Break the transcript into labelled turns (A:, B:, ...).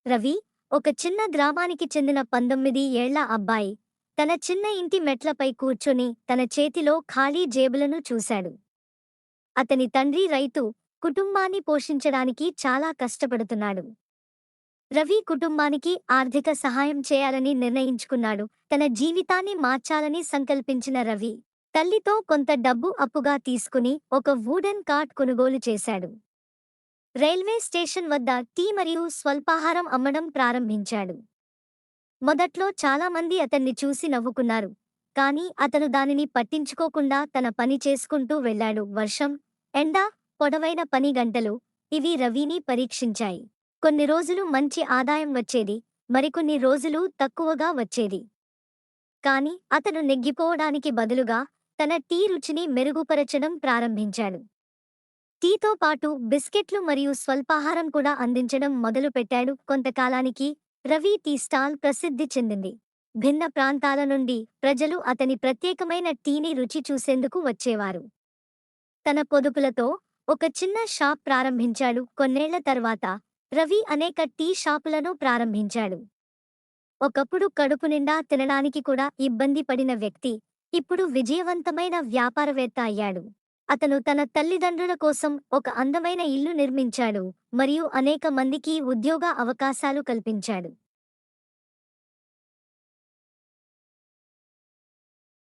A: రవి ఒక చిన్న గ్రామానికి చెందిన 19 ఏళ్ల అబ్బాయి తన చిన్న ఇంటి మెట్లపై కూర్చొని తన చేతిలో ఖాళీ జేబులను చూశాడు. అతని తండ్రి రైతు, కుటుంబాన్ని పోషించడానికి చాలా కష్టపడుతున్నాడు. రవి కుటుంబానికి ఆర్థిక సహాయం చేయాలని నిర్ణయించుకున్నాడు. తన జీవితాన్ని మార్చాలని సంకల్పించిన రవి తల్లితో కొంత డబ్బు అప్పుగా తీసుకుని ఒక వుడెన్ కార్ట్ కొనుగోలు చేశాడు. రైల్వే స్టేషన్ వద్ద టీ మరియు స్వల్పాహారం అమ్మడం ప్రారంభించాడు. మొదట్లో చాలామంది అతన్ని చూసి నవ్వుకున్నారు. కానీ అతను దానిని పట్టించుకోకుండా తన పని చేసుకుంటూ వెళ్ళాడు. వర్షం, ఎండ, పొడవైన పని గంటలు ఇవి రవిని పరీక్షించాయి. కొన్ని రోజులు మంచి ఆదాయం వచ్చేది, మరికొన్ని రోజులు తక్కువగా వచ్చేది. కాని అతను నెగ్గిపోవడానికి బదులుగా తన టీ రుచిని మెరుగుపరచడం ప్రారంభించాడు. టీతో పాటు బిస్కెట్లు మరియు స్వల్పాహారం కూడా అందించడం మొదలుపెట్టాడు. కొంతకాలానికి రవి టీ స్టాల్ ప్రసిద్ధి చెందింది. భిన్న ప్రాంతాల నుండి ప్రజలు అతని ప్రత్యేకమైన టీని రుచి చూసేందుకు వచ్చేవారు. తన పొదుపులతో ఒక చిన్న షాప్ ప్రారంభించాడు. కొన్నేళ్ల తర్వాత రవి అనేక టీ షాపులను ప్రారంభించాడు. ఒకప్పుడు కడుపు నిండా తినడానికి కూడా ఇబ్బంది పడిన వ్యక్తి ఇప్పుడు విజయవంతమైన వ్యాపారవేత్త అయ్యాడు. అతను తన తల్లిదండ్రుల కోసం ఒక అందమైన ఇల్లు నిర్మించాడు మరియు అనేక మందికి ఉద్యోగ అవకాశాలు కల్పించాడు.